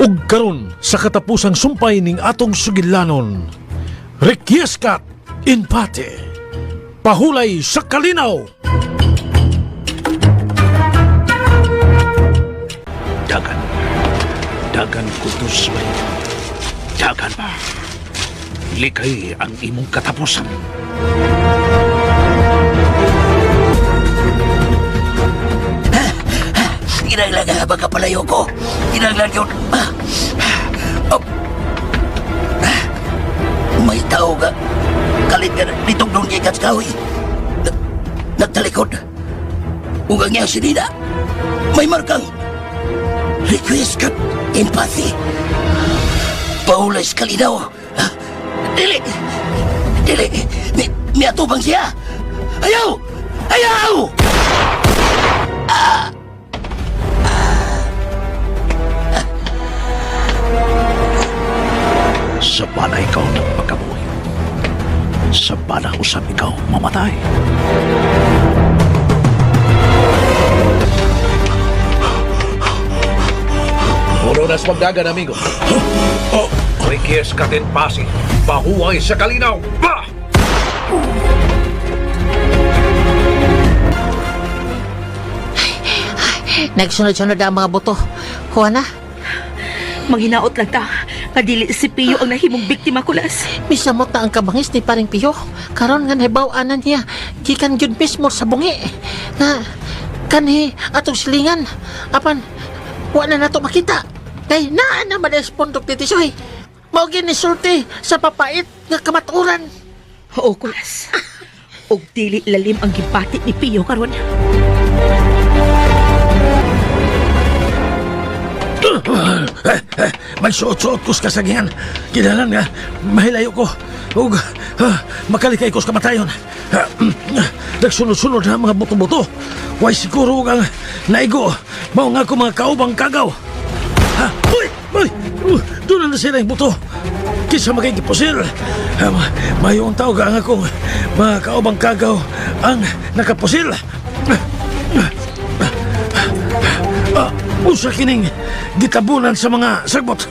ug karon sa katapusang sumpay ning atong sugilanon, requiescat in pate, pahulay sa kalinaw. Dagan kutos ba? Dagan ba? Likay ang imong katapusan. Kinanglan nga baka palayo ko. Kinanglan yun. May tao ka. Kalit ka nitong doon kay Katskawi. Nagtalikod. Ugang niya si Nina. May markang request kat empathy. Paulay sa kalinaw. Dili! Dili! May atubang siya! Ayaw! Ayaw! Sa bala ikaw nagpagkabuhay. Sa bala usap ikaw mamatay. Puro nas magdagan, amigo. Requiescat in pate, pahuway sa kalinaw. Ba! Nagsunod-sunod ang mga buto. Juana, Manghinaot lang ta. Kadili si Pio ang nahimong biktima, kulas. misamot na ang kabangis ni Paring Pio. Karon nga nahibaw-anan niya, gikan yun mismo sa bungi. Nga, kanhi atong silingan. Apan, wala na to makita. Kay naa na madespondok ni Tisoy. Maugin ni sulti sa papait nga kamaturan. Oo, kulas. Og dili lalim ang gibati ni Pio karon. May suot-suot ko sa kasagihan. Kinalan nga, mahilayo ko. Ug makalikay ko sa kamatayon. Nagsunod-sunod ang mga buto-buto. Way siguro ang naigo. Mao nga ko mga kaubang kagaw. Uy! Uy! Doon na sila yung buto. Kisa magigipusil. Mayroong tao nga akong mga kaubang kagaw ang nakapusil. Usa kining gitabunan sa mga sagbot.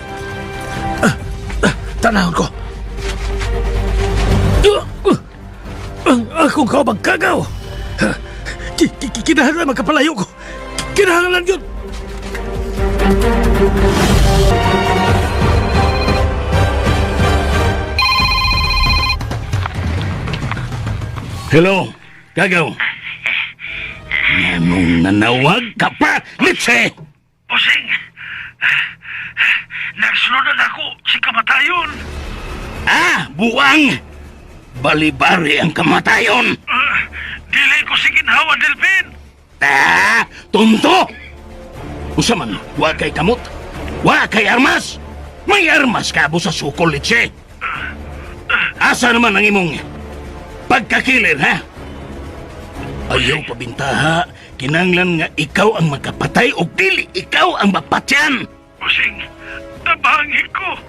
Tanahon ko. Ang akong kaubang kagaw. Kinahanglan magkapalayo ko. Kinahanglan yun. Hello, Gagaw. Anong nanawag ka pa, Litse? Pusing! Nagsunod na ako si kamatayon. Buwang! Balibari ang kamatayon. Dili ko si ginhawa, Delphin. Tunto! Usa man, wa kay kamot. Wa kay armas. May armas ka sa sukol, Litse. Asa naman ang imong pagkakilir, ha? Ayaw pabintaha, kinanglan nga ikaw ang magkapatay o dili ikaw ang mapatyan. Pusing, tabangi ko.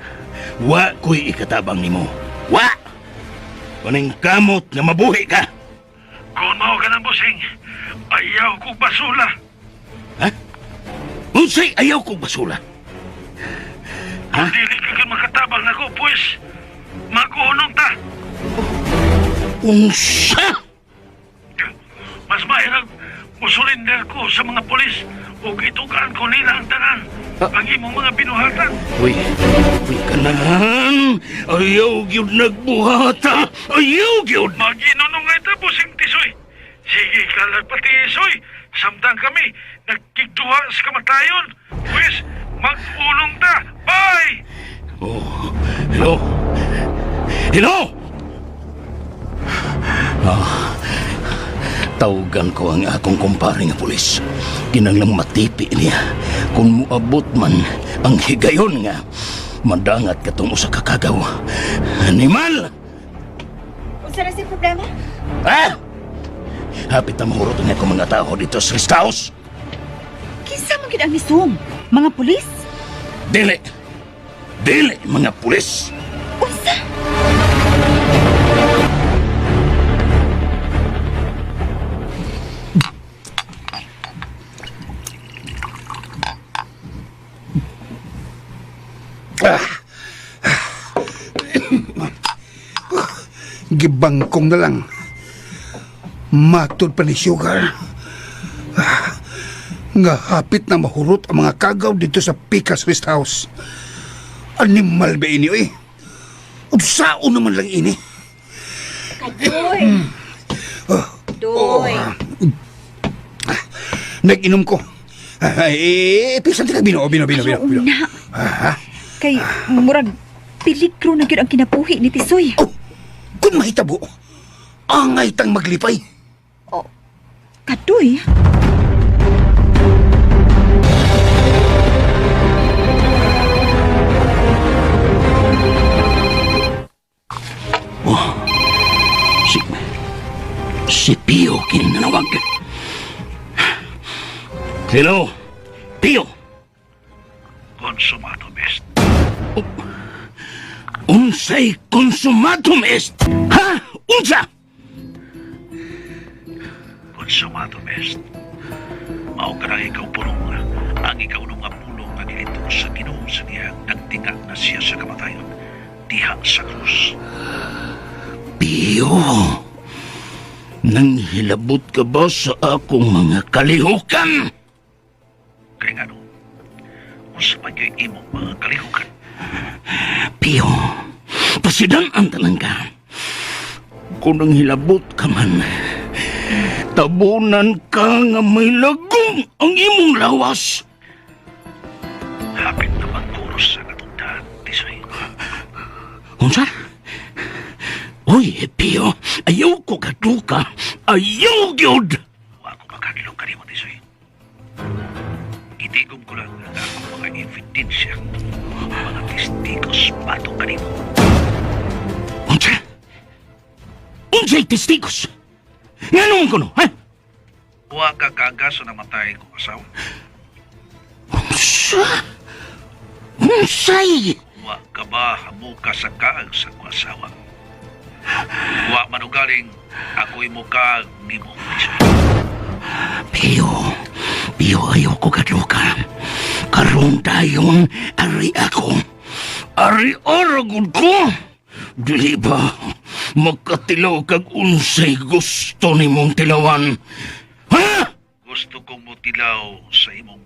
Wa ko'y ikatabang nimo. Wa! Kuning kamot nga mabuhi ka. Kung mao ka ng busing, ayaw kong basula. Ha? Unsay ayaw kong basula? Ha? Kung dili ka makatabang ako, pues, magkuhunong ta. Unsa? Mas mahirap musulinder ko sa mga polis o itugaan ko nila ang tanan. Ang imong mga binuhatan. Uy, kanan. Ayaw gyud nagbuhata. Ayaw gyud. Maginunong nga ito, busing Tisoy. Sige ka lang pati, Tisoy. Samtang kami nagkigduha sa kamatayon. Pues, mag-unong ta. Bye! Oh, hello? Hello? Tawagan ko ang akong kumpare nga pulis. Kinanglang matipi niya. Kung muabot man ang higayon nga, madangat katong usa ka kagaw. Animal! Unsa na si problema? Hapit na mahurot niya akong mga tao dito sa rest house. Kinsa man gid ang misum? Mga pulis? Dili! Dili, mga pulis! Unsa? gibangkong na lang. Matod pa ni Sugar. Nga hapit na mahurot ang mga kagaw dito sa Pikas Rest House. Animal ba ini, oy? Sao naman lang ini? Kadoy! Doy! Nag-inom ko. Pisan tila, bino. Na, Ah, kay murag peligro na gyud ang kinabuhi ni Tisoy. oh, kung mahitabo, angay tang maglipay. Oh, Kadoy? Si Pio kinanawag. Hello, Pio. Konsumato, best. Unsay konsumatum est? Ha? Unsa? Konsumato, best. Mao ka na ikaw pulong ang ikaw nung apulong ang ilito sa Ginoo sa diha nagtinga na siya sa kamatayon diha sa krus. Pio, nanghilabot ka ba sa akong mga kalihukan? Kaya nga no, kung sa pagyo'y imong mga kalihukan, Pio, pasidan-an talang ka. Kung nanghilabot ka man, tabunan ka nga may lagong ang imong lawas. hapit na magkuros sa natundaan, Tisoy. Unsa? Uy, Pio, ayaw ko kaduka. Ayaw gyud. Wa ako makadlong ka mo, Tisoy. Itigom ko lang ang akong mga ebidensya, mga testigos patong ka mo. Unsa? Unsay testigos? Nganong ko no, ha? Wa ka kagaso na matay kong asawa. Unsa? Unsay? Wa ka ba hamuka sa kaag sa kong asawa? Wa manugaling ako'y muka ni mo, Tisoy. Pio, ayaw ko kaduka. Karoon tayong ari ako. Ari oragod ko. Dili ba magkatilaw kag unsay gusto ni mong tilawan? Ha? Gusto kong mutilaw sa imong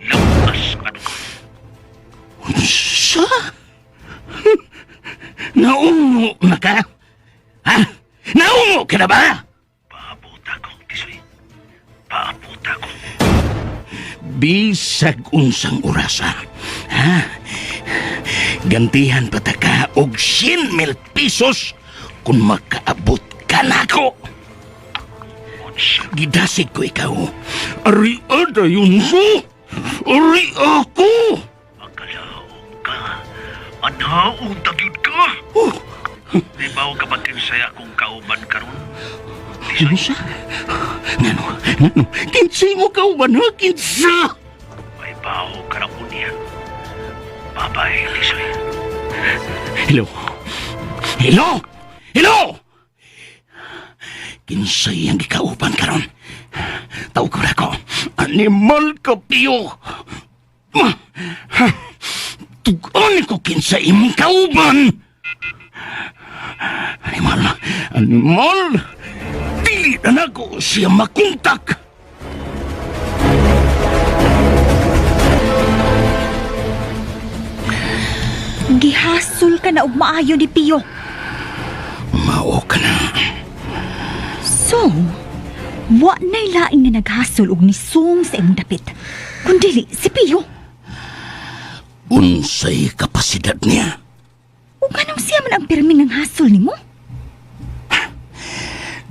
lawas kanuko. Unsa? Naungo na ka? Ha? Naungo ka na ba? Paabuta ko, Tisoy. Paabuta ko. Bisag unsang orasa. Ha? Gantihan pa ta ka og 100,000 pesos kung makaabot ka na ko. Gidasig ko ikaw. Ari ada yun mo. Ari ako. Magkalaong ka. Anaong tagyod ka. Di ba ka magkinsaya kung kauban karon? Kinsa? Ngano? Kinsay mo kauban ha? Kinsa? May baho ka na uniya. Babay, Tisoy. Hello! Kinsay ang gikauban karon? Tao ko na ko. Animal ka, Pio. Tugon ko kinsay imong kauban. Animal. Dili na ko siya makuntak. Gihasol ka na og maayo ni Pio. Mao ka na. So, wa na'y laing nga naghasol og nisung sa imong dapit. Kundi si Pio. Unsay kapasidad niya? O kanang siya man ang pirming ng hasol nimo?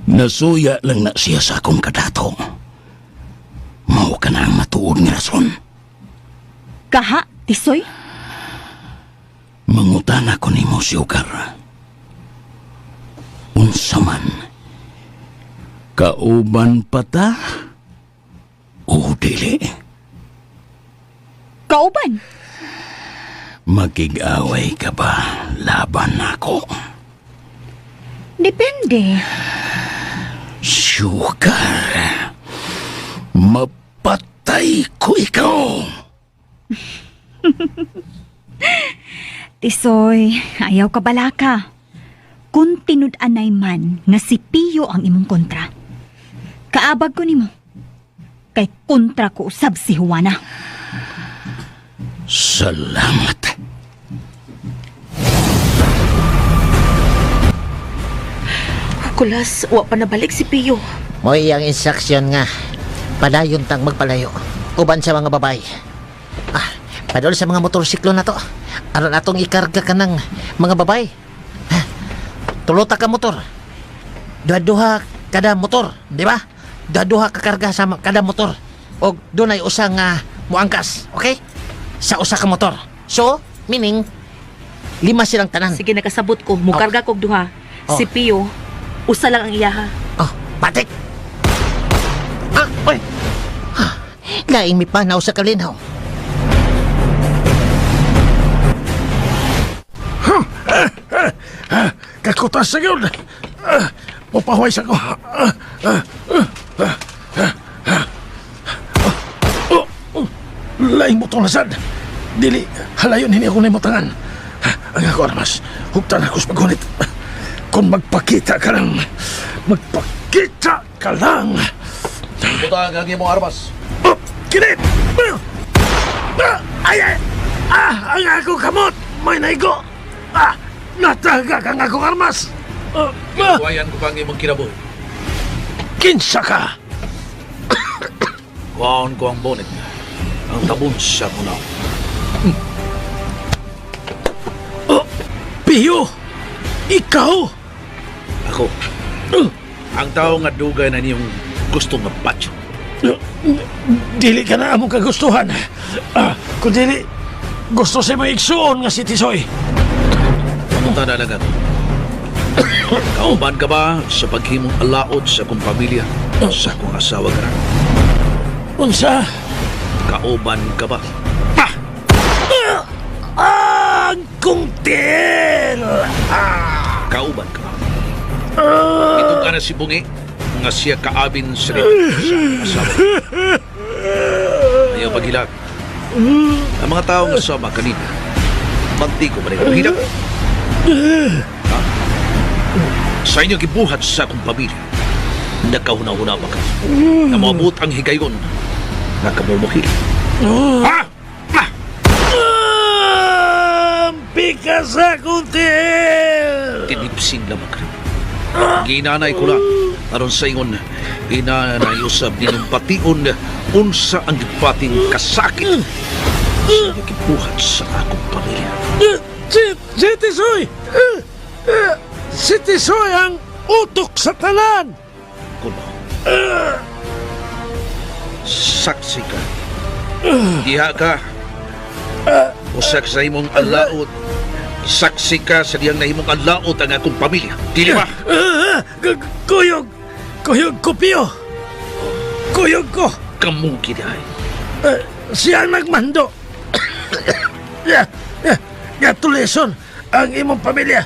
Nasuya lang na siya sa akong kadato. Mao ka na ang matuod nga rason. Kaha, Tisoy? Mangutana ko nimo, Sugar. Unsa man? Kauban pa ta? O dili? Kauban? Magig-away ka ba laban ako? Depende. Sugar, mapatay ko ikaw. Tisoy, ayaw ka balaka. kung tinud-anay man nga si Pio ang imong kontra, kaabag ko nimo. Kay kontra ko usab si Juana. Salamat. Kulas, wa pa nabalik si Pio. Mo'y ang instruksyon nga. Padayon tang magpalayo. Uban sa mga babay. Padol sa mga motorsiklo na to. Aron atong ikarga ka ng mga babay. Tulota ka motor. Duha-duha kada motor, di ba? Duha-duha ka karga sa kada motor. O dunay usa nga muangkas, okay? Sa usa ka motor. So, meaning 5 silang tanan. Sige, nakasabot ko. Mukarga kog duha. Oh. Si Pio, usa lang ang iyaha. Oh, patik! Oy! Laing mi panaw sa kalinaw. Kakutas sa yun. Pupahuay sa ko. Laing mo itong lasad. Dili, halayon hindi ako na imutangan. Ang ako, Armas, hugtan ako sa pagkunit. Kung magpakita ka lang, magpakita ka lang. Buta ang imong armas. Kinit! Ay, ay! Ang ako kamot! May naigo! Nataga kang ako, Armas! Iwayan ko pa ang imong kinabuhi. Kinsa ka! Kuhaon ko ang bonnet. Ang tabon siya mo na. Pio! Ikaw! Ako, ang tao nga dugay na niyong gusto nga patyo. Dili ka na among kagustuhan. Kung dili, gusto sa mga igsuon nga si Tisoy. Pamunta na lang ako. Kauban ka ba sa paghimong alaod sa kong pamilya, sa kong asawa ka na? Unsa? Kauban ka ba? Ang kungtil! Kauban ka ba? Ito ka na si Bungi, nga siya kaabin sa rin sa asawa. Ayaw paghilag. Ang mga tao nga sama kanina, manti ko manila hilang. Sa inyo gibuhat sa akong pamilya, nagkahuna-huna ba ka? Na maabot ang higayon na kamumuhil. Ha? Pika sa kungtil! Tinipsin lamang ka. Ginanay ko lang. Aron sa ingon, inanay usab nilang pation unsa ang gipating kasakit sa inyo gibuhat sa akong pamilya. Si Tisoy! Si Tisoy ang utok sa tanan! Kuno. Saksi ka. Diha ka. Usak sa imong alaot. Saksi ka sa diyang nahimong alaot ang akong pamilya. Dili ba? Kuyog! Kuyog ko, Pio! Kuyog ko! Kamong kidahay. Siya ang nagmando! Gatuleson ang imong pamilya.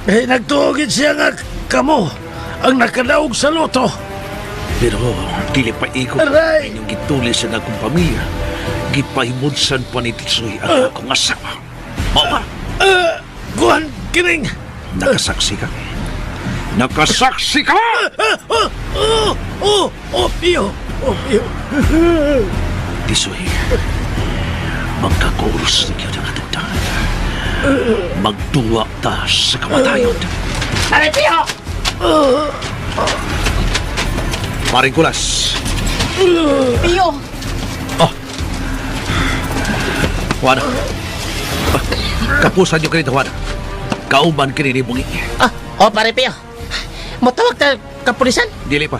Nagtuogin siya nga kamo ang nakadaog sa loto. Pero dili pa ikot Aray! inyong gitulis sa akong pamilya. Gipahimudsan pa ni Tisoy ang akong asawa. Mao ba? Kuhan kining! Nakasaksi ka. Nakasaksi ka! Pio! Pio! Tisoy, magkakuros na kayo ng katagdahan. Magduwa ta sa kamatayon. Aray, Pio! Paring kulas. Pio! Juana. Kapusan niyo kanito, Juana. Kauban kini ni Bungi. Pare Pio. Motawag ka kapulisan? Dili pa.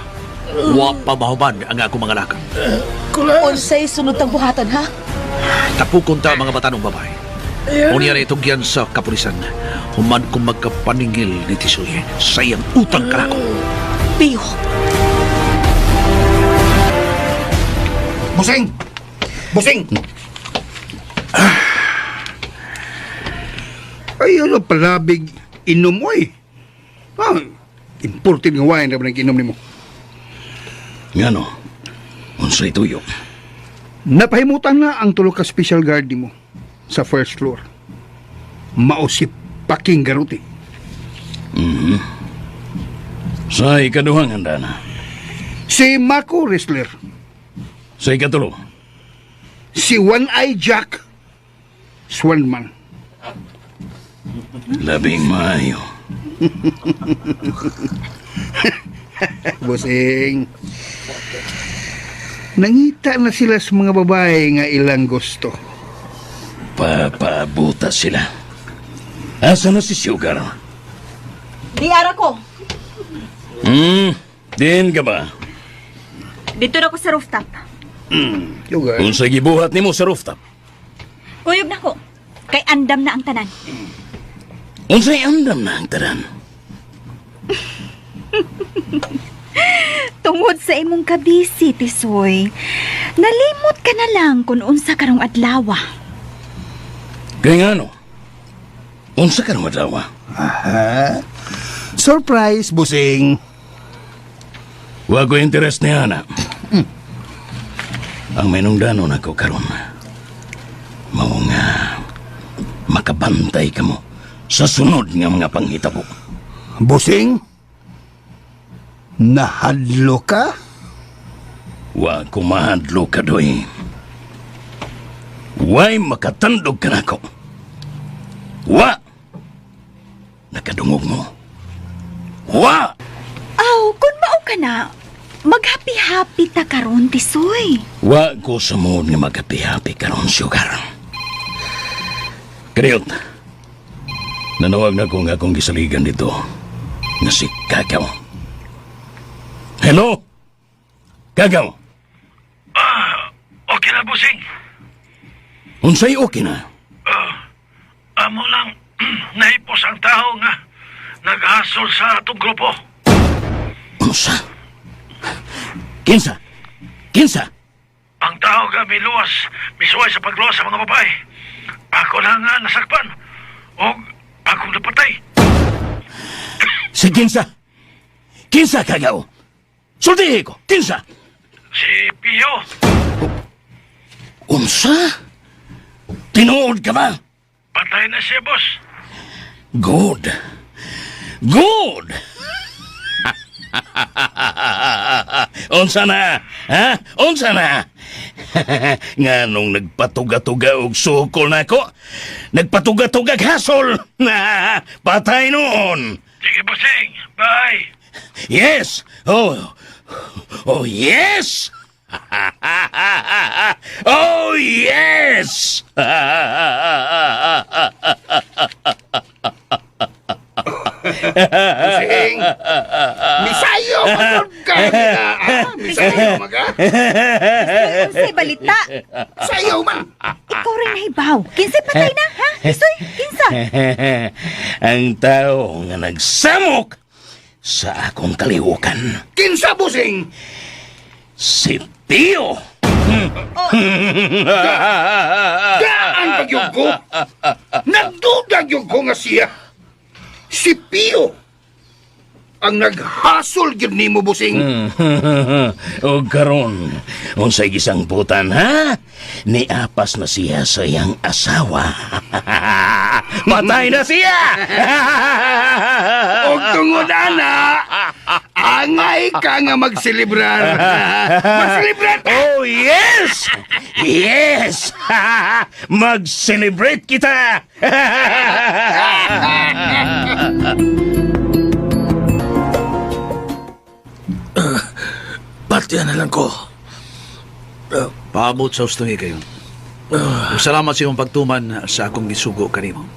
Wa pa mahuman ang akong mga lakang. Unsay sunod tang buhaton, ha? Tapukon ta mga batanong babae. Unya na itugyan sa kapulisan. Human kung magkapaningil ni Tisoy. Sayang utang karako. Pio! Busing! Busing! Ay, ano palabig inom mo eh. Imported nga wine na inom ni mo. Ngano? Unsay tuyo? Napahimutan na ang tulo ka special guard ni mo sa first floor. Mao si Paking Garuti. Sa ikaduhang handa na. Si Mako Wrestler. Sa ikatulo. Si One Eye Jack Swanman. Labing maayo. Bossing. Nangita na sila sa mga babae nga ilang gusto. Papaabuta sila. Asa na si Sugar? Di ara ko. Din ka ba? Dito na ko sa rooftop. Sugar. Kung sa gibuhat nimo sa rooftop. Uyog na ko. Kay andam na ang tanan. Unsay andam na ang tanan? Tungod sa imong kabisi, Tisoy. Nalimot ka na lang kung unsa karong adlaw. Kaya nga no? Unsa ka naman daw? Surprise, Bossing. Wa ko interes ni Ana. Ang menungdanon ako karon. Mao nga makabantay ka mo sa sunod nga mga panghitabo. Bossing? Nahadlo ka? Wa ko mahadlo ka doy. Wa'y makatandog ka na ko. Wa! Nakadungog mo. Wa! Aw, kung mao ka na, maghapi-hapi ta karon, Tisoy. Wa ko sa mood nga magapi-hapi karon, Sugar. Kriyot, nanawag na ko nga akong gisaligan dito nga si Kagaw. Hello? Kagaw? Okay na, Bossing. Unsay okay na? Amo lang, naipos ang tao nga naghasol sa atong grupo. Unsa? Kinsa? Kinsa? Ang tao nga misuway sa pagluwas sa mga babae. Ako lang nga nasakpan. O akong napatay. Si Kinsa? Kinsa, Kagaw? Sultihi ko, Kinsa? Si Pio. Unsa? Tinuod ka ba? Patay na siya, boss. Good. Good! Unsa na? Ha? Unsa na? Nga nung nagpatuga-tuga og sukol na ko, nagpatuga-tuga hasol na patay noon. Sige, Bossing. Bye. Yes! Oh, yes! Oh, yes! Bossing! Misayo! Magod ka! Misayo, maga! Unsay balita? Sayaw man! Ikaw rin nahibaw. Kinsay patay na, ha? Tisoy, kinsa? Ang tao nga nagsamok sa akong kalihukan. Kinsa, Bossing? Si Pio! Gaan pagyog ko! Nagdudag yung ko nga siya! Si Pio! Ang naghasol gyud nimo, Bossing! O karon, unsay gisangputan, ha? Niapas na siya sa iyang asawa. Patay na siya! Og tungod ana, angay ka nga magselebrar. Magselebrar ta! Oh, yes! Yes! Mag-celebrate kita! Patihan na lang ko. Paabot sa ustungi kayo. Salamat sa iyong pagtuman sa akong gisugo kanimo.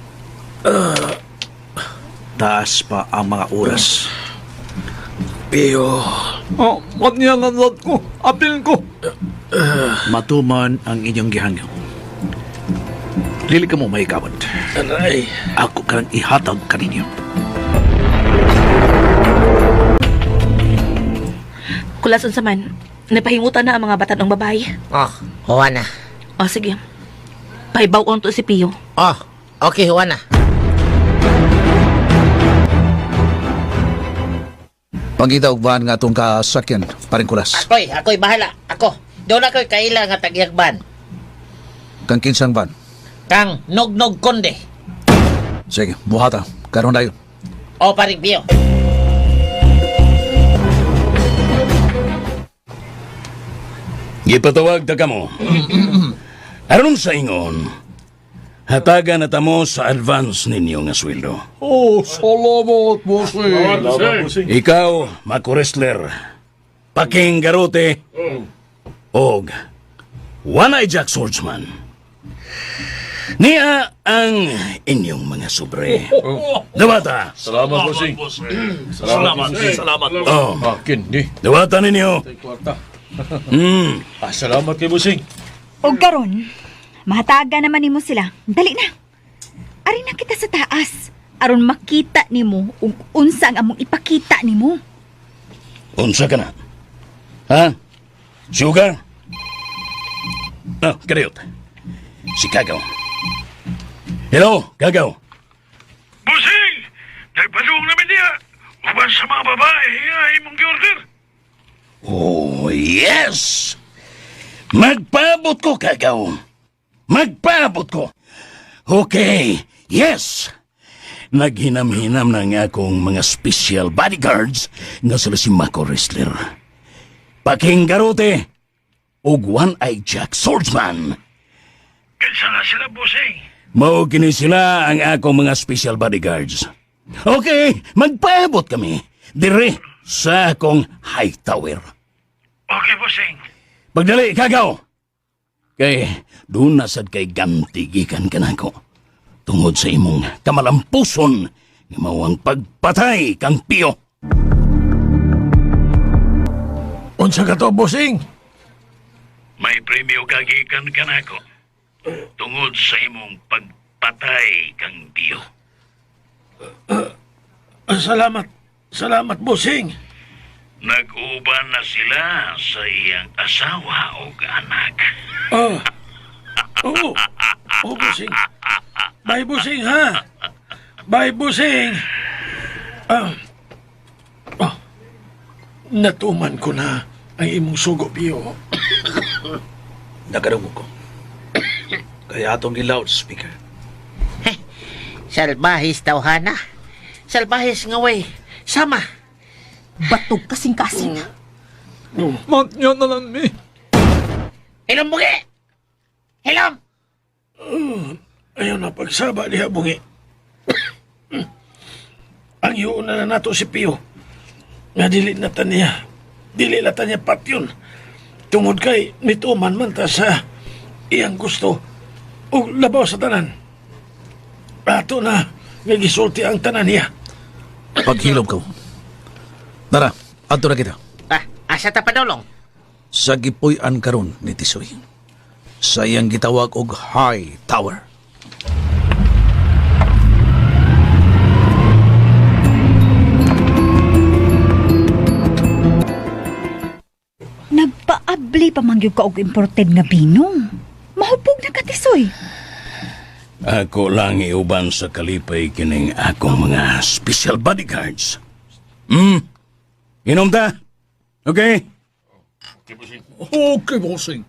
Taas pa ang mga oras. Pio. Oh, ba't niya nanod ko? Apil ko. Matuman ang inyong gihangyo. Dili ka mo mahikawat. Aray. Ako karang ihatag kaninyo. Kulason sa man, napahimutan na ang mga batan ng babae. Oh, Juana. O sige, pahibawon to si Pio. Oh, okay, Juana. Pangita og van nga atong kasakyan, paring kulas. Ako'y bahala. Ako. Doon ako'y kaila nga tagyagban. Kang kinsang van. Kang Nognog Konde. Sige, buhata. Karon dayon. O, paring Pio. Gipatawag ta kamo. Aron sa ingon, hatagan na tamo sa advance ninyo nga sweldo. Oh, salamat, bossing. Ikaw, Mako Wrestler, Paking Garote, og One-Eye Jack Swordsman. Niya ang inyong mga sobre. Dawata. Salamat, bossing. Salamat. Oh, Akin, di. dawata ninyo. Kwarta. Salamat kay Busing. O karon, mahataga naman nimo sila. Dali na. Ari na kita sa taas. Aron makita nimo ug unsa ang among ipakita nimo. Unsa ka na? Ha? Sugar? Oh, kadayot. Si Kagaw. Hello, Kagaw. Busing! Nagpadung namin niya. Uban sa mga babae nga imong gi-order. Oh, yes! Magpaabot ko, Kagaw. Magpaabot ko. Okay, yes! Naghinam-hinam na nga akong mga special bodyguards nga sila si Mako Wrestler, Paking Garote, ug One-Eye Jack Swordsman. Kinsa na sila, Busing? Mao kini sila ang akong mga special bodyguards. Okay, magpaabot kami dire sa akong high tower. Okay, Busing. Pagdali, Kagaw! Kay, doon nasad kay gantigikan ka na ko. Tungod sa imong kamalampuson, imawang pagpatay kang Pio. Unsa ka to, bossing? May premyo kagikan ka na ko. Tungod sa imong pagpatay kang Pio. Salamat. Salamat, bossing. Nag-uban na sila sa iyang asawa o anak. Oh. Oh. Oh, bossing. Bye, bossing, ha? Bye, bossing. Natuman ko na ang imong sugo, Pio. Nakarungo ko. Kaya atong loudspeaker. Salbahis tawhana. Salbahis nga way. Sama. Batog kasing-kasing. Matnya na lang mi. Hilom bugi! Hilom! Ayaw na pagsaba diha, bungi. Ang iuna na nato si Pio. Nga dili na niya. Dili na niya patyon. Tungod kay nituman man ta sa iyang gusto. O labaw sa tanan. Ato na nga gisulti ang tanan niya. Paghilom ko. Tara, ato na kita. Asa ta padolong? Sa gipuy-an karon ni Tisoy. Sa iyang gitawag og High Tower. Nagpaabli pa mangyog ka og imported nga binong. Mahupog na katisoy. Ako lang iuban sa kalipay kining akong mga special bodyguards. Inom ta? Okay? Okay, bossing.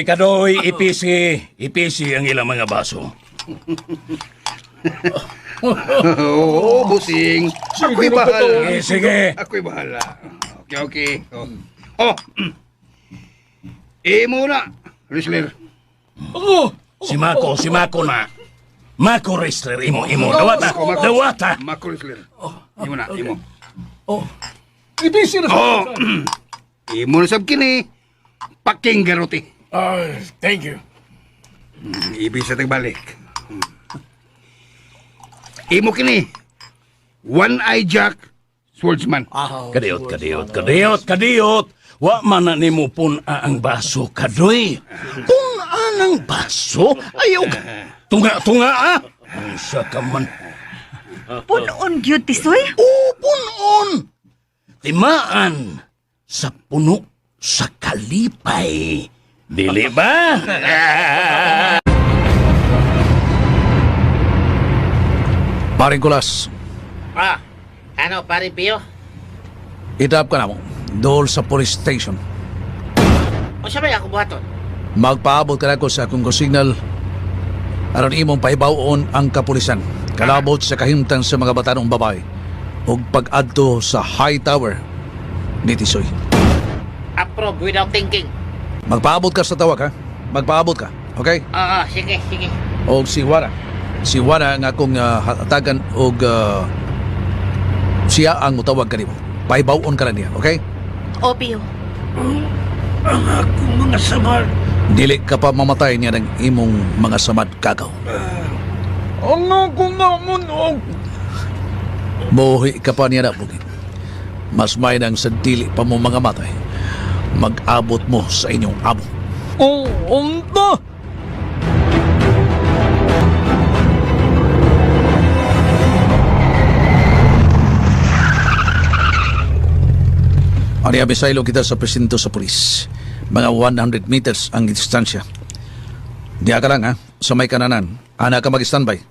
Kadoy, ipisi ang ilang mga baso. Oo, busing. Ako'y bahala. Sige. Ako'y bahala. Okay. Oh. Muna, Wrestler. Si Mako na. Mako Wrestler, imo. Dawata. Mako Wrestler. Imo na. Ibisi na Imo na sab kini. Paking Garote. Thank you. Ibig sa tagbalik. Imo kini. One-Eye Jack Swordsman. Kadiyot. Wa man na nimo pun ang baso, kadoy. Kung anang baso, ayaw ka. Tunga, Ang sa kaman. Punon gyud Tisoy. Punon! Timaan sa puno sa kalipay. Dili ba? Paring Kulas, Ano, paring Pio? itap ka na mo. Dool sa police station. O siya ba ako buhaton? Magpaabot ka na ko sa akong signal aron imong paibawon ang kapulisan. Kalabot sa kahimtang sa mga batanong babae og pag-adto sa High Tower ni Tisoy. Approve without thinking. Magpaabot ka sa tawag, ha? Magpaabot ka, okay? Oo, sige, sige. O si Wara. Si Wara nga akong hatagan og siya ang mutawag kanimo. Paibawon ka lang niya, okay? O, Pio. Ang akong mga samad. Dili ka pa mamatay niya ng imong mga samad kagaw. Ang akong namunog. Buhi ka pa niya na, Buging. Mas may nang sa dili pa mo mga matay. Mag-abot mo sa inyong amo. Unta. Ani abisaylo kita sa presinto sa pulis. Mga 100 meters ang distansya. Diya ka lang, ha? Sa may kananan. Ana ka mag-standby.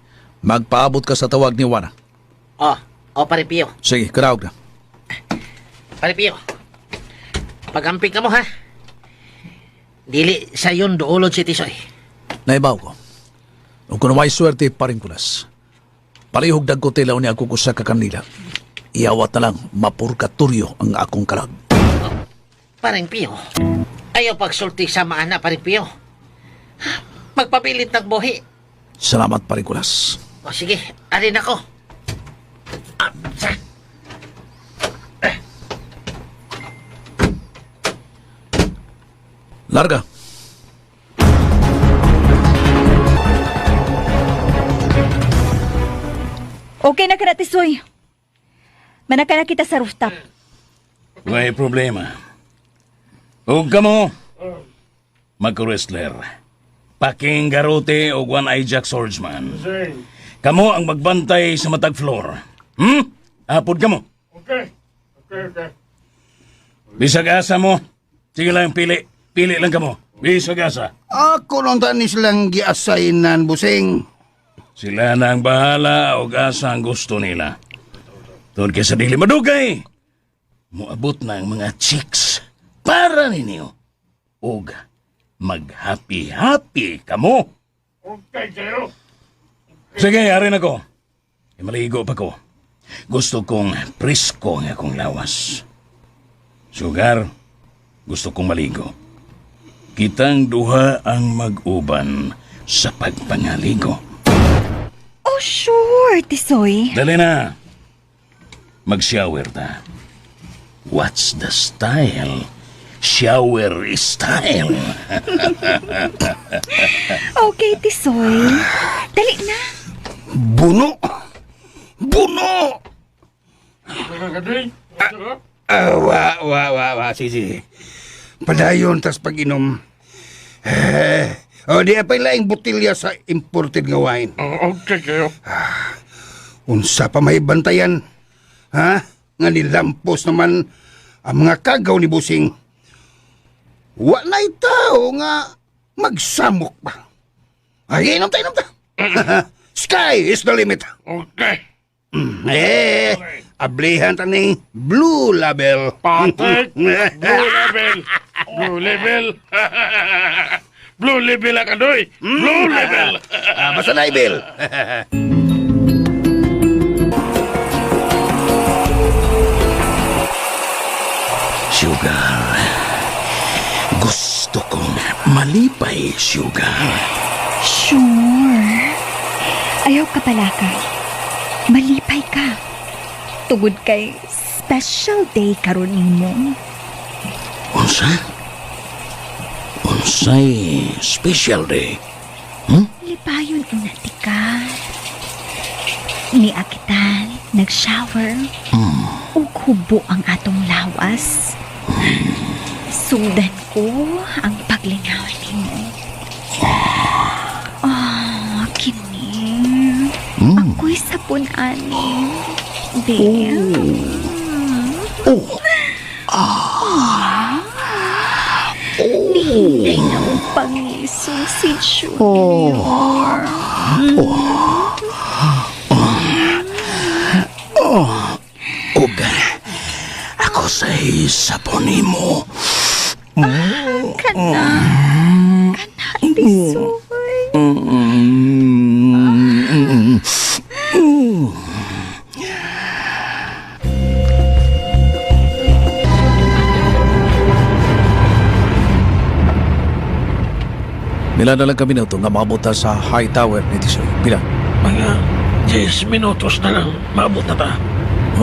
Magpaabot ka sa tawag ni Wana. Pare Pio. Sige, karaog na. Pare Pio. Pagamping ka mo, ha? Dili sa yun doolod si Tisoy. Naibaw ko. O kung may swerte pa rin kulas. Palihog dagko tilaw ni ako ko sa kakanila. Iawat na lang mapurkaturyo ang akong kalag. Pareng Pio. Ayaw pagsulti sa maana, Pareng Pio. Magpapilit ng buhi. Salamat pa rin kulas. O sige, arin ako. Larga. Okay na ka na, Tisoy. Manaka na kita sa rooftop. May problema. Huwag ka mo. Mag-wrestler. Paking garote o one-eye jack swordsman. Kamo ang magbantay sa matag floor. Apod ka mo. Okay. Bisag asa mo. Sige lang, pili. Pili lang ka mo. Bisag asa. Ako nung tani silang gi-assignan, busing. Sila na ang bahala o asa ang gusto nila. Doon kay sa dili madugay. Muabot na ang mga chicks para ninyo. Og mag-happy-happy kamo. Okay, kayo. Sige, arin ako. Maligo pa ko. Gusto kong presko ang akong lawas. Sugar, gusto kong maligo. Kitang duha ang mag-uban sa pagpangaligo. Oh, sure, Tisoy. Dali na. Mag-shower ta. What's the style? Shower style. Okay, Tisoy. Dali na. Buno! Buno! Sige. Padayon tas pag-inom. Di apay laing botilya sa imported nga wine. Okay, kayo. Unsa pa may bantayan? Ha? Nga nilampos naman ang mga kagaw ni Busing. Wa na'y tao nga magsamok pa. Ay, inom ta. Sky is the limit. Okay. Ablihan ta ni Blue Label. Patek. Blue level. Blue level. Blue level ka, doy. Blue level. Basta na, Bill. Sugar. Gusto kong malipay, Sugar. Sure. Ayaw ka pala ka. Malipay ka. Tugod kay special day karon nimo. Unsa? Unsay special day? Lipayon unati ka. Niakitan, nag-shower. Ug hubo ang atong lawas. Sundan ko ang paglingaw nimo. Kini. Ako'y sapon ani. Hindi na ang pangisong si Junior. Uga, ako sa'y saponimo. Kana. Tisoy. Pila na lang kami na ito nga mabuta sa high tower ni Tisoy. Pila? Mga 10 minutos na lang, maabot na ta.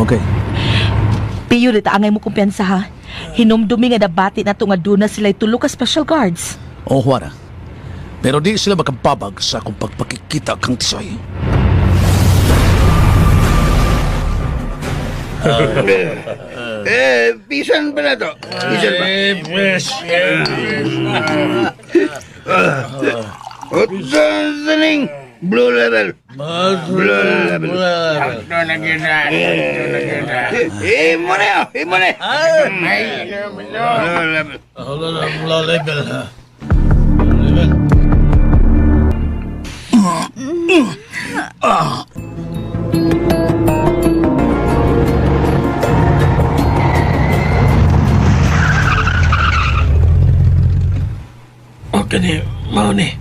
Okay. Piyo dita angay mo kumpiyansa ha. Hinumdumi nga dabati na to nga duna sila'y tulo ka special guards. O Juana. Pero di sila makapabag sa akong pagpakikita kang Tisoy. Pisan pa na to. Pisan pa. Saning blue level. Blue level. Mo na yun. Mo na Blue level. O kani, mao ni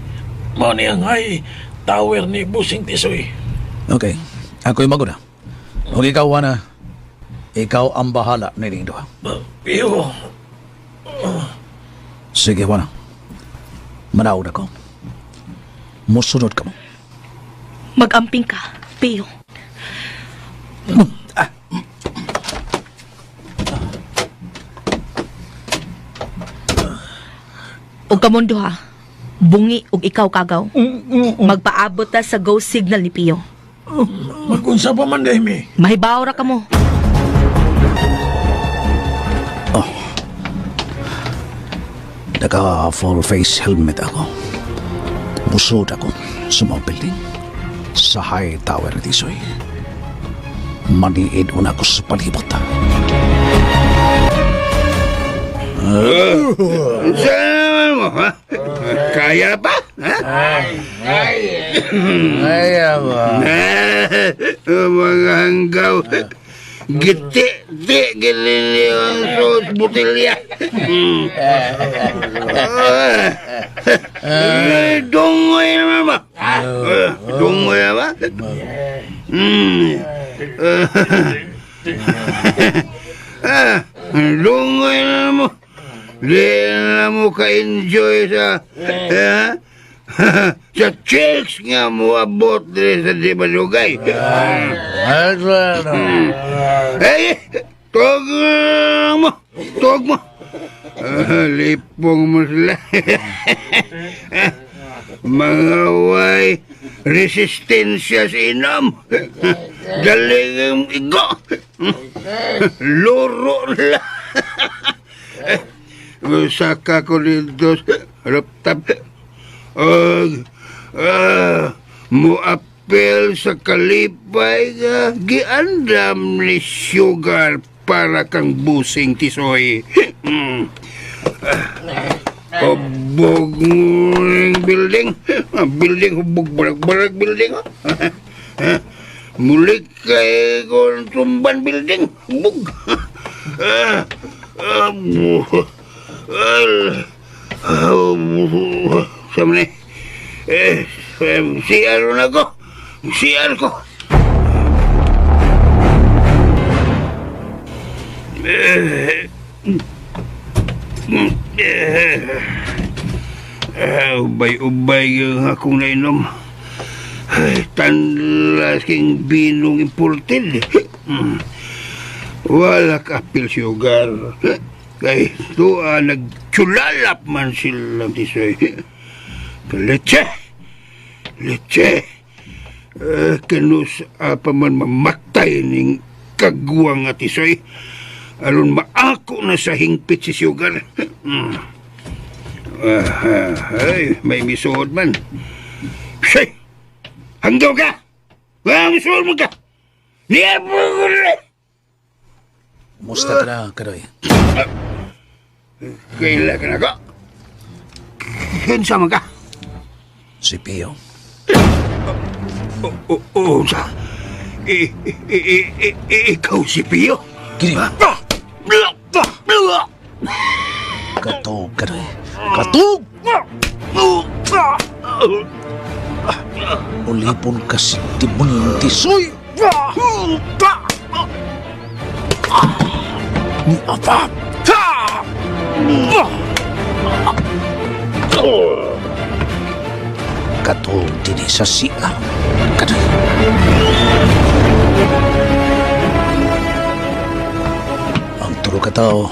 ang high tower ni Busing Tisoy. Okay. Ako'y maguna. Huwag ikaw, Juana. Ikaw ang bahala ni Lindo. Piyo, Sige, Juana. Manaw na ko. Musunod ka mo. Mag-amping ka, Piyo. Og kamundo ha. Bungi og ikaw kagaw. Magpaabot ta sa go signal ni Piyo. magunsa pa man dahil mi. Mahibaw ra ka mo. Naka full face helmet ako. Musod ako sa mga building. Sa high tower ni Tisoy. Maniid una ko sa palibot. Saan naman mo, ha? Kaya pa? Ha? Kaya ba? Mga hanggaw. Giti, di, gilili ang sos butilya. Dungoy naman ba? Dungoy na ba? Dungoy na mo. Di na mo ka-enjoy sa... sa chicks nga mo abot din sa di malugay. Eh, tog mo. Tog mo. Lipong mo sila. Mga way resistensya sa inom. Daling igo. Luro lang. Saka ko dito sa rooftop. Muapel sa kalipay nga giandam ni Sugar para kang Busing Tisoy. Hubog ng building. Building, hubog, balag building. Muli kay kung tumban building. Hubog. Sama ni. Siar na ko. Siar ko. Ubay-ubay yung akong nainom. Tanlas king binong imported. Wala kapil Sugar. Kay doa nagtsulalap man silang Tisoy. Leche! Leche! Kanus apa man mamatay ning kagwang at Tisoy. Aron maako na sa hingpit si Sugar. Ay, may misuod man. Say! Hanggaw ka! Misuod mo ka! Niya po ko rin! Musta ka na, Karoy? Kailangan ako. Kinsa man ka? Si Pio. Sa... Ikaw si Pio? Gini ba? Katog, Karoy. Katog! Ulipon ka si Timuning Tisoy! Ni apa? katol din sa CR. Kaday. Ang tulo ka tao,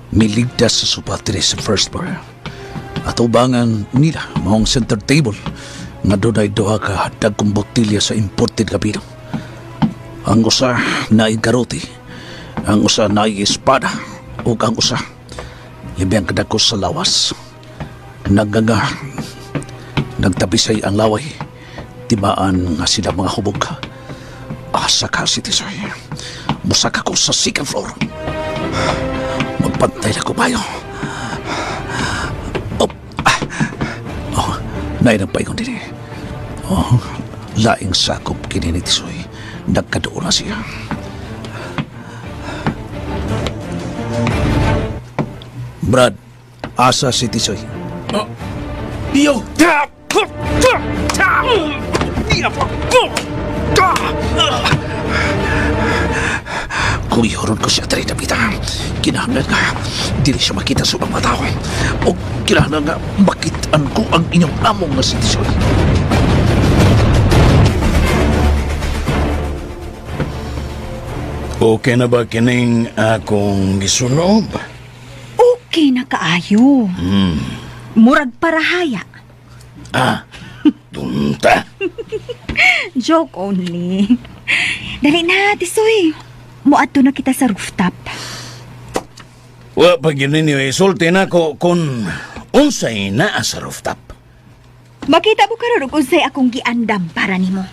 miligtas sa supatri sa first floor. At ubangan nila, maong center table, nga doon ay duha ka dagkong botilya sa imported na bino. Ang usa na garote, ang usa na espada, o ang usa libyan kadakos sa lawas. Nagtabisay ang laway, tibaan nga sila mga hubog. Asa ka si Tisoy, musak ako sa second floor. Magpantay na ko bayo. Nainang paingon din eh. Laing sakop kini ni Tisoy. Nagkadoon na siya. Brad, asa si Tisoy? Pio! Kuyoron ko siya, Trey Napita. Kinahanglan nga, dili siya makita sa mga tao. O kinahanglan nga, makitaan ko ang inyong among na si Tisoy. Okay na ba kining akong gisunob? Okay na kaayo. Murag parahaya. Tunta. Joke only. Dali na, Tisoy. Muadto na kita sa rooftop. Wa pag yun ninyo, isulti na ko kung unsay naa sa rooftop. Makita mo karon kung unsay akong giandam para nimo.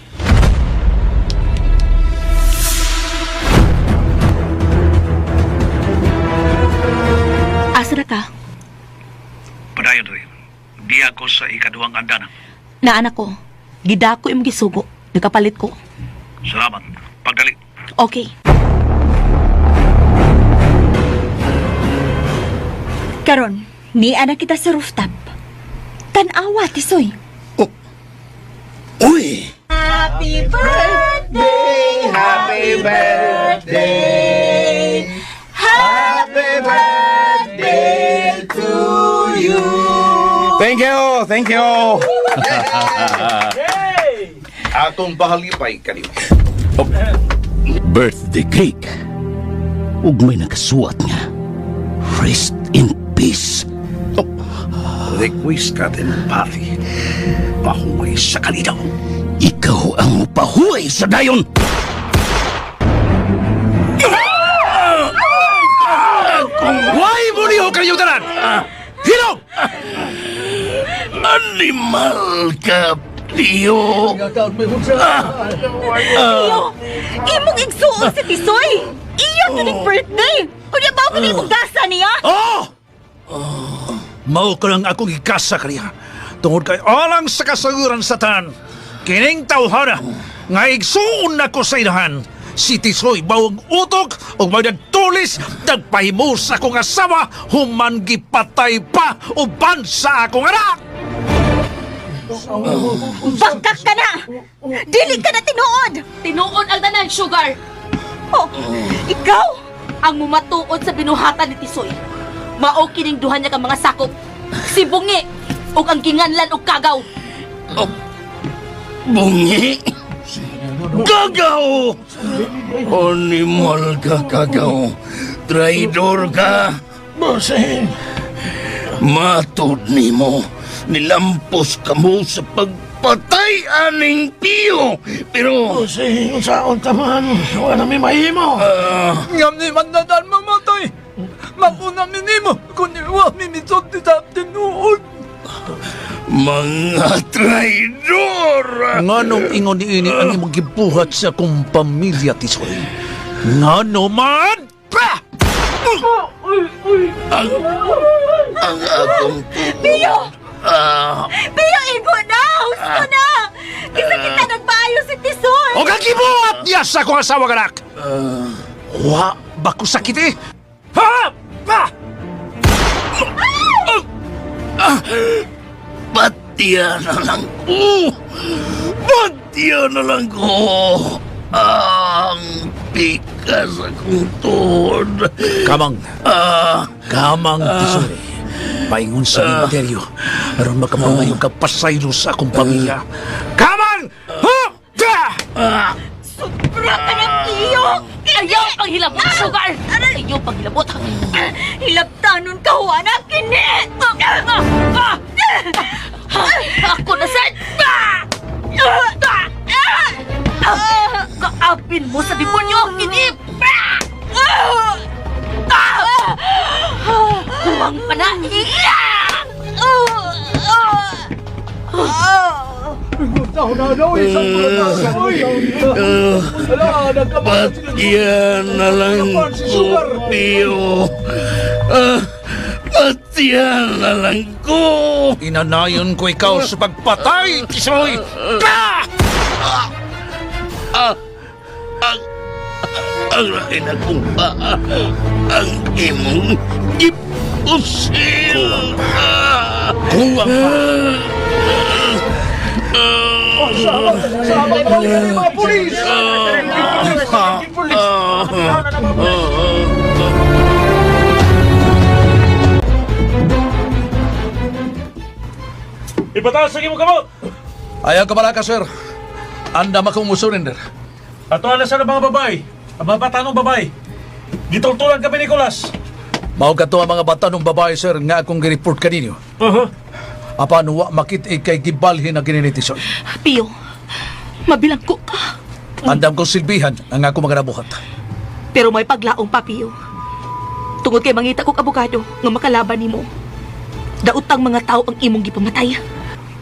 Asa na ka? Padayon rin. Di ako sa ikaduhang andanan. Na anak ko, gidako imong gisugo. Nakapalit ko. Salamat. Pagdali. Okay. Karon, ni anak kita sa rooftop. Tan-awa, Tisoy. Uy! Thank you! Atong pahalipay kanimo. Birthday cake. Ug may nakasuat nga. Rest in peace. Request ka din, pati. Mahuway sa kalidaw. Ikaw ang mupahuay sa dayon. Why mo niyo kayo tanan? Hilong! Animal ka, Pio. Imong igsuon si Tisoy. Iya kining birthday. Kunya ba ako kining ugasa niya? Mao ko lang akong ikasa kaniya. Tungod kay alang sa kasaguran sa tan. Kining tawhana nga igsuon na ko sa inahan. Si Tisoy bawang utok o magdagtulis nagpahimo sa akong asawa human gipatay pa uban sa akong anak. Bangkak ka na! Dili ka na tinuod! Tinuod ang tanan, Sugar! Oh, ikaw? Ang mumatuod sa binuhatan ni Tisoy. Mao kining duha niya ka mga sakop. Si Bungi ug ang ginganlan og kagaw. Bungi. Kagaw! Animal ka, kagaw. Traidor ka. Bossing! Matod nimo. Nilampos ka mo sa pagpatay aning Pio. Pero... Bossing, unsaon taman. Wala na may mahimo. Ngam ni mandadan mamatay. Mauna minimo kung iwa mimisot ti sa tinuod. Mga traidor! Nganong ingon ni ini ang imong gibuhat sa akong pamilya, Tisoy? Ngano man? Pa! Ang akong... Pio! Pio, igo na! Husto na! Kisa kita nagpaayo si Tisoy! O kang gibuhat niya sa akong asawa anak! Wa ba ko sakit eh? Ha? Pa! Patya na lang ko! Patya na lang ko! Ang pikas akong tuhod. Kamang, kamang Tisoy. Paingon sa ministeryo aron makapangayo ka pasaylo sa akong pamilya. Kaman! Ha! Sobra ka ng iyo! Ayaw panghilabot, sugar! Ayaw panghilabot! Hilabtanon ka, Juana, kini! Ako na sad! Kaapin mo sa demonyo, kinip! Huwag pa na! Patyan na lang ko, Pio. Patyan na lang ko. Inanayon ko ikaw sa pagpatay, Tisoy! Ka! Ang lahi na kong paa. Ang imong gipusil. Kuwang pa! Sama mo yung mga pulis! Ipataas sa mo kamot! Ayaw ka bala ka, sir. Anda makong musurrender. Ato na sa mga babae. Ang mga bata ng babae. Gitultulan kami, Nicolas. Mao ka to ang mga bata ng babae, sir, nga akong gireport kaninyo. Apan wa makit kay gibalhin na kinini Tisoy. Pio, mabilangko ka. Andam kong silbihan ang ako mga nabuhat. Pero may paglaong pa, Pio. Tungod kay mangita kong abogado nga makalaban nimo. Dautang mga tao ang imong gipamatay.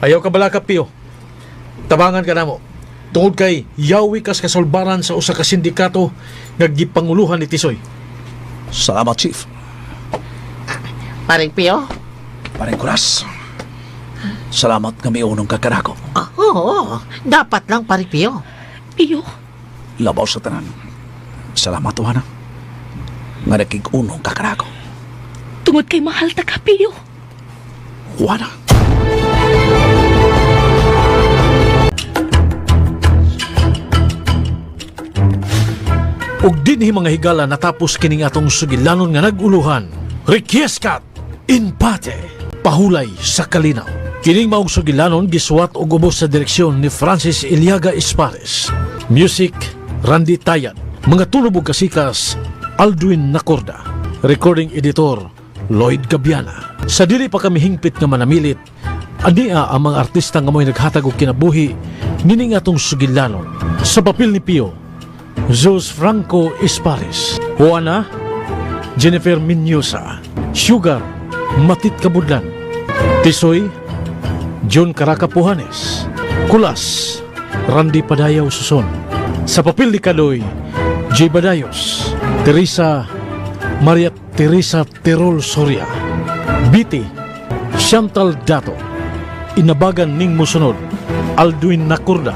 Ayaw ka bala ka, Pio. Tabangan ka na mo. Tungod kay yawi kas kasolbaran sa usa ka sindikato nga gipanguluhan ni Tisoy. Salamat, Chief. Paring Pio? Paring Kuras. Salamat nga may unong kakarako. Oo, dapat lang, Paring Pio. Pio, Labaw sa tanan. Salamat, Juana. Nga nakig-unong kakarako. tungod kay mahal ta ka, Pio. Juana. Ug dinhi mga higala natapos kining atong sugilanon nga naguluhan. Requiescat in pate, pahulay sa kalinaw. Kining maong sugilanon gisuwat og ubos sa direksyon ni Francis Iliaga Espares. Music, Randy Tayad. Mga tulubog kasikas, Aldwin Nacorda. Recording editor, Lloyd Gabiana. Sa dili pa kami hingpit nga manamilit, ania ang mga artista nga mo'y naghatag og kinabuhi nining atong sugilanon. Sa papel ni Pio, Jose Franco Espares, Juana, Jennifer Minyosa, Sugar, Matit Kabudlan, Tisoy, John Caraca Pujanes, Kulas, Randy Padayaw Suson. Sa papel ni Kadoy, J. Badayos, Teresa, Maria Teresa Terol Soria, Biti, Chantal Dato, Inabagan ning musunod, Aldwin Nacorda,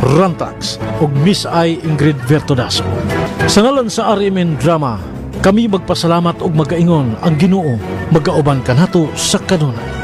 Rantax ug Miss I Ingrid Vertodaso. Sa ngalan sa RMN Drama, kami magpasalamat ug magaingon ang Ginoo magauban kanato sa kanunay.